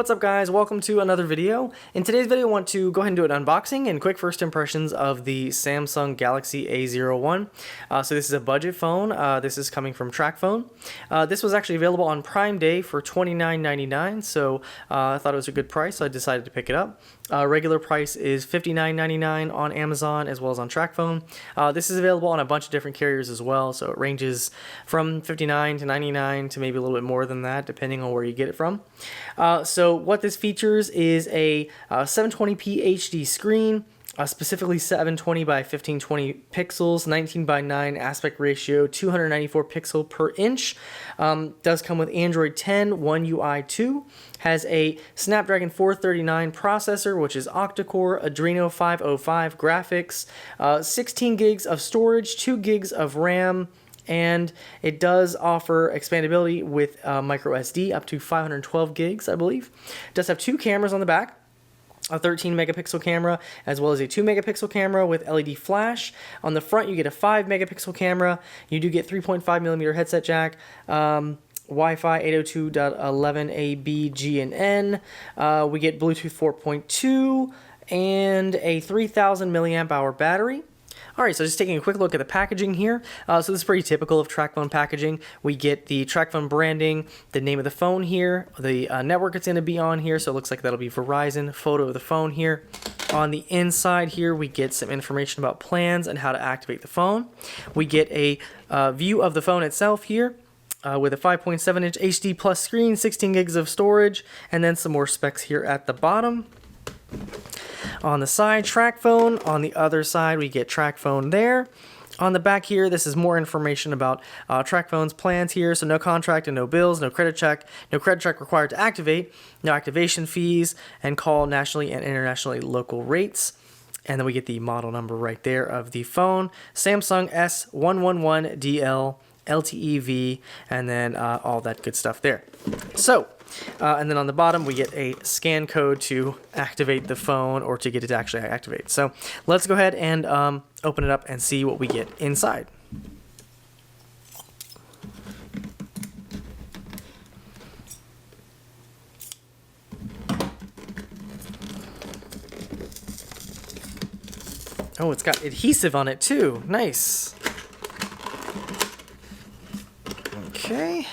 what's up guys? Welcome to another video. In today's video I want to go ahead and do an unboxing and quick first impressions of the Samsung Galaxy A01. So this is a budget phone. This is coming from Tracfone. This was actually available on Prime Day for $29.99, so I thought it was a good price, so I decided to pick it up. Regular price is $59.99 on Amazon as well as on Tracfone. This is available on a bunch of different carriers as well, so it ranges from $59 to $99 to maybe a little bit more than that depending on where you get it from. So what this features is a 720p HD screen, specifically 720 by 1520 pixels, 19 by 9 aspect ratio, 294 pixel per inch. Does come with Android 10, One UI 2. Has a Snapdragon 439 processor, which is octa-core, Adreno 505 graphics, 16 gigs of storage, 2 gigs of RAM, and it does offer expandability with MicroSD up to 512 gigs, I believe. It does have 2 cameras on the back, a 13 megapixel camera as well as a 2 megapixel camera with LED flash. On the front you get a 5 megapixel camera. You do get 3.5 millimeter headset jack, Wi-Fi 802.11 AB, G, and N. We get Bluetooth 4.2 and a 3000 milliamp hour battery. Alright, so just taking a quick look at the packaging here. So this is pretty typical of Tracfone packaging. We get the Tracfone branding, the name of the phone here, the network it's going to be on here, so it looks like that'll be Verizon, photo of the phone here. On the inside here, we get some information about plans and how to activate the phone. We get a view of the phone itself here, with a 5.7-inch HD plus screen, 16 gigs of storage, and then some more specs here at the bottom. On the side, Tracfone. On the other side, we get Tracfone there. On the back here, this is more information about Tracfone's plans here. So no contract and no bills, no credit check. No credit check required to activate. No activation fees, and call nationally and internationally local rates. And then we get the model number right there of the phone. Samsung S111DL LTEV, and then all that good stuff there. So, and then on the bottom we get a scan code to activate the phone or to get it to actually activate. So let's go ahead and open it up and see what we get inside. Oh, it's got adhesive on it too. Nice. Okay.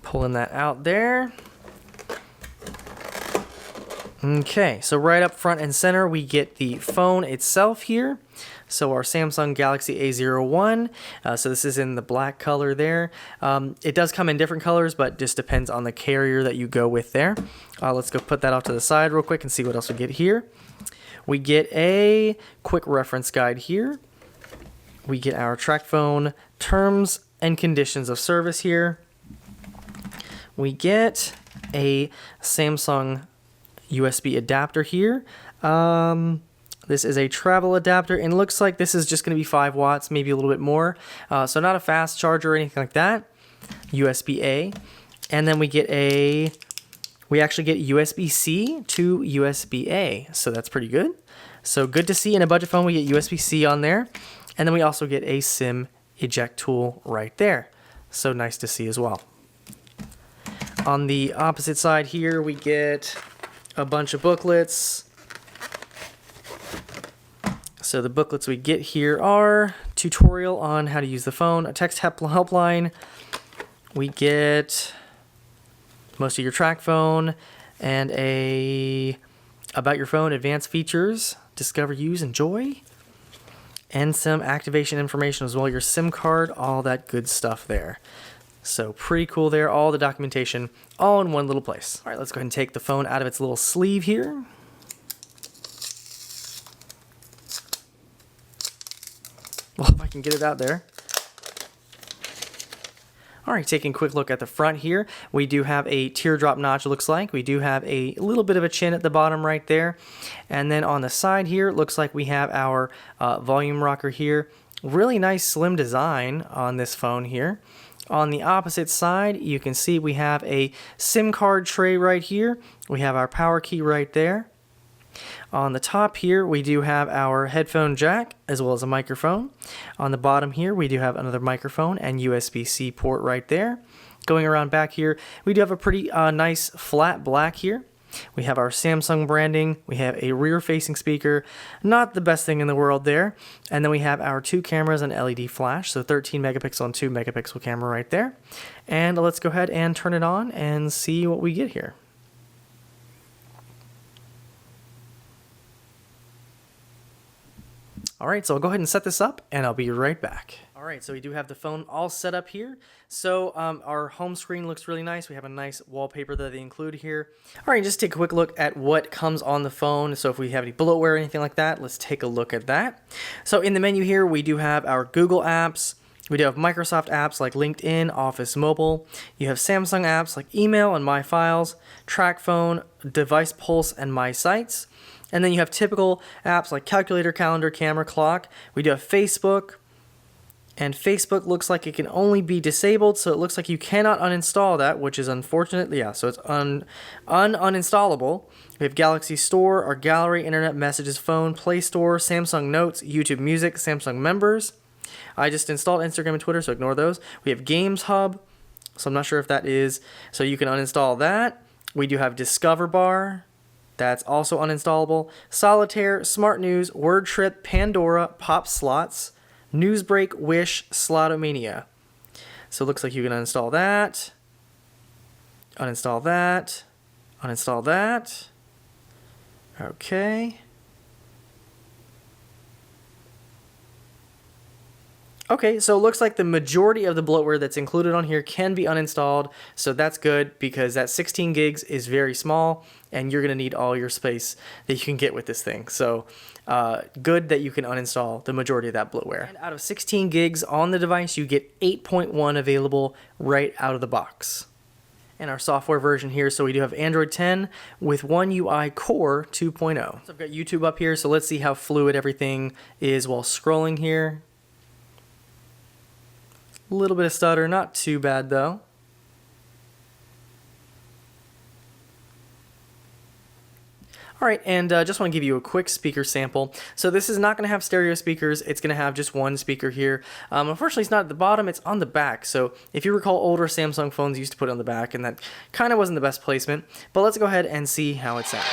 Pulling that out there. Okay, so right up front and center we get the phone itself here. So our Samsung Galaxy A01. So this is in the black color there. It does come in different colors, but just depends on the carrier that you go with there. Let's go put that off to the side real quick and see what else we get here. We get a quick reference guide here. We get our Tracfone terms and conditions of service here. We get a Samsung USB adapter here. This is a travel adapter, and it looks like this is just going to be 5 watts, maybe a little bit more. So not a fast charger or anything like that. USB-A. And then we actually get USB-C to USB-A, so that's pretty good. So good to see in a budget phone we get USB-C on there. And then we also get a SIM eject tool right there. So nice to see as well. On the opposite side here, we get a bunch of booklets. So the booklets we get here are tutorial on how to use the phone, a text helpline. We get most of your Tracfone and a about your phone, advanced features, discover, use, enjoy. And some activation information as well, your SIM card, all that good stuff there. So pretty cool there, all the documentation all in one little place. All right, let's go ahead and take the phone out of its little sleeve here. Well, if I can get it out there. All right, taking a quick look at the front here, we do have a teardrop notch, it looks like. We do have a little bit of a chin at the bottom right there. And then on the side here, it looks like we have our volume rocker here. Really nice slim design on this phone here. On the opposite side, you can see we have a SIM card tray right here. We have our power key right there. On the top here, we do have our headphone jack as well as a microphone. On the bottom here, we do have another microphone and USB-C port right there. Going around back here, we do have a pretty nice flat black here. We have our Samsung branding. We have a rear-facing speaker, not the best thing in the world there. And then we have our 2 cameras and LED flash, so 13 megapixel and 2 megapixel camera right there. And let's go ahead and turn it on and see what we get here. Alright, so I'll go ahead and set this up and I'll be right back. Alright, so we do have the phone all set up here. So our home screen looks really nice. We have a nice wallpaper that they include here. Alright, just take a quick look at what comes on the phone. So if we have any bloatware or anything like that, let's take a look at that. So in the menu here, we do have our Google apps. We do have Microsoft apps like LinkedIn, Office Mobile. You have Samsung apps like Email and My Files, Tracfone, Device Pulse, and My Sites. And then you have typical apps like Calculator, Calendar, Camera, Clock. We do have Facebook. And Facebook looks like it can only be disabled, so it looks like you cannot uninstall that, which is unfortunate. Yeah, so it's uninstallable. We have Galaxy Store, our gallery, internet messages, phone, Play Store, Samsung Notes, YouTube Music, Samsung Members. I just installed Instagram and Twitter, so ignore those. We have Games Hub, so I'm not sure if that is, so you can uninstall that. We do have Discover Bar. That's also uninstallable. Solitaire, Smart News, Word Trip, Pandora, Pop Slots, Newsbreak, Wish, Slotomania. So it looks like you can uninstall that, uninstall that, uninstall that. Okay. Okay, so it looks like the majority of the bloatware that's included on here can be uninstalled, so that's good because that 16 gigs is very small and you're going to need all your space that you can get with this thing. So good that you can uninstall the majority of that bloatware. And out of 16 gigs on the device, you get 8.1 available right out of the box. And our software version here, so we do have Android 10 with One UI Core 2.0. So I've got YouTube up here, so let's see how fluid everything is while scrolling here. A little bit of stutter, not too bad though. Alright, and just want to give you a quick speaker sample. So this is not going to have stereo speakers, it's going to have just one speaker here. Unfortunately, it's not at the bottom, it's on the back. So if you recall, older Samsung phones used to put it on the back, and that kind of wasn't the best placement. But let's go ahead and see how it sounds.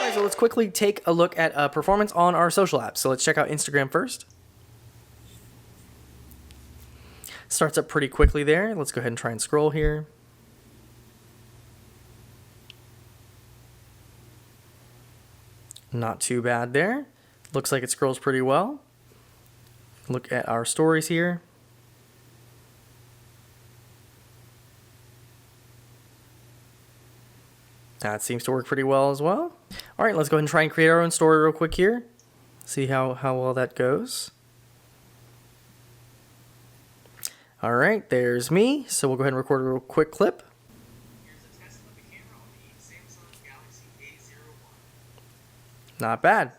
Alright, so let's quickly take a look at performance on our social apps. So let's check out Instagram first. Starts up pretty quickly there. Let's go ahead and try and scroll here. Not too bad there. Looks like it scrolls pretty well. Look at our stories here. That seems to work pretty well as well. All right, let's go ahead and try and create our own story real quick here. See how well that goes. All right, there's me. So we'll go ahead and record a real quick clip. Here's a test of the camera on the Samsung Galaxy A01. Not bad.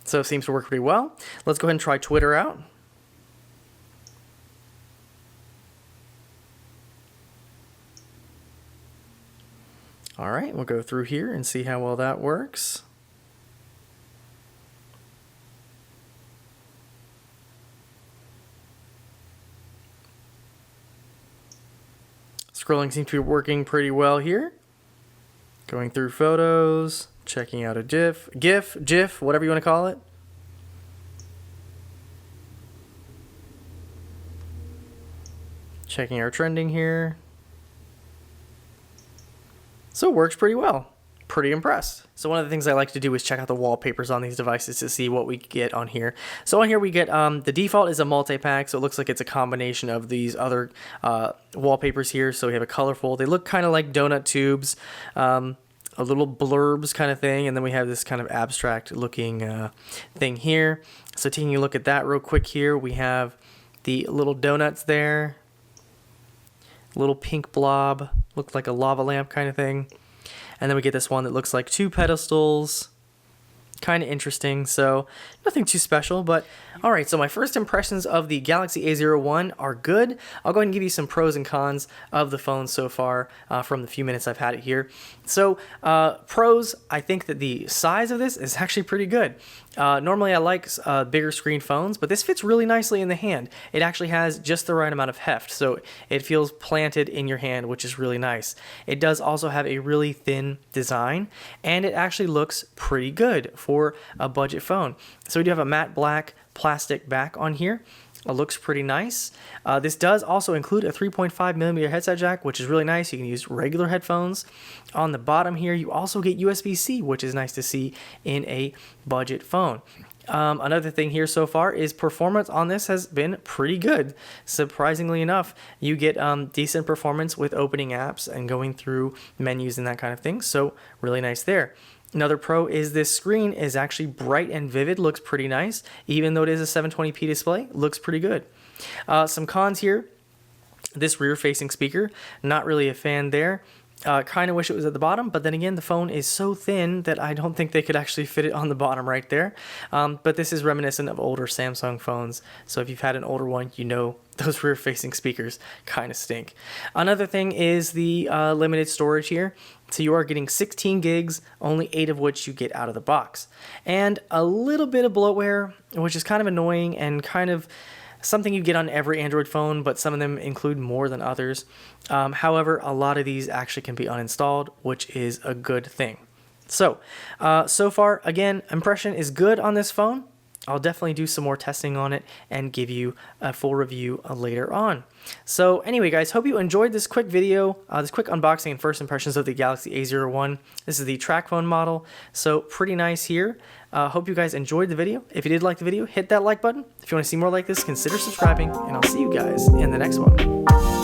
So it seems to work pretty well. Let's go ahead and try Twitter out. All right, we'll go through here and see how well that works. Scrolling seems to be working pretty well here. Going through photos, checking out a GIF, whatever you want to call it. Checking our trending here. So it works pretty well. Pretty impressed. So one of the things I like to do is check out the wallpapers on these devices to see what we get on here. So on here we get, the default is a multi-pack, so it looks like it's a combination of these other wallpapers here. So we have a colorful, they look kind of like donut tubes, a little blurbs kind of thing, and then we have this kind of abstract looking thing here. So taking a look at that real quick here, we have the little donuts there. Little pink blob, looked like a lava lamp kind of thing. And then we get this one that looks like 2 pedestals. Kind of interesting, so nothing too special, but all right, so my first impressions of the Galaxy A01 are good. I'll go ahead and give you some pros and cons of the phone so far from the few minutes I've had it here. So pros, I think that the size of this is actually pretty good. Normally I like bigger screen phones, but this fits really nicely in the hand. It actually has just the right amount of heft, so it feels planted in your hand, which is really nice. It does also have a really thin design, and it actually looks pretty good for a budget phone. So we do have a matte black plastic back on here. It looks pretty nice. This does also include a 3.5mm headset jack, which is really nice. You can use regular headphones. On the bottom here, you also get USB-C, which is nice to see in a budget phone. Another thing here so far is performance on this has been pretty good. Surprisingly enough, you get decent performance with opening apps and going through menus and that kind of thing. So really nice there. Another pro is this screen is actually bright and vivid, looks pretty nice. Even though it is a 720p display, looks pretty good. Some cons here, this rear-facing speaker, not really a fan there. Kind of wish it was at the bottom, but then again, the phone is so thin that I don't think they could actually fit it on the bottom right there. But this is reminiscent of older Samsung phones, so if you've had an older one, you know those rear-facing speakers kind of stink. Another thing is the limited storage here. So you are getting 16 gigs, only 8 of which you get out of the box. And a little bit of bloatware, which is kind of annoying and kind of something you get on every Android phone, but some of them include more than others. However, a lot of these actually can be uninstalled, which is a good thing. So far, again, impression is good on this phone. I'll definitely do some more testing on it and give you a full review later on. So anyway, guys, hope you enjoyed this quick video, this quick unboxing and first impressions of the Galaxy A01. This is the Tracfone model, so pretty nice here. Hope you guys enjoyed the video. If you did like the video, hit that like button. If you want to see more like this, consider subscribing, and I'll see you guys in the next one.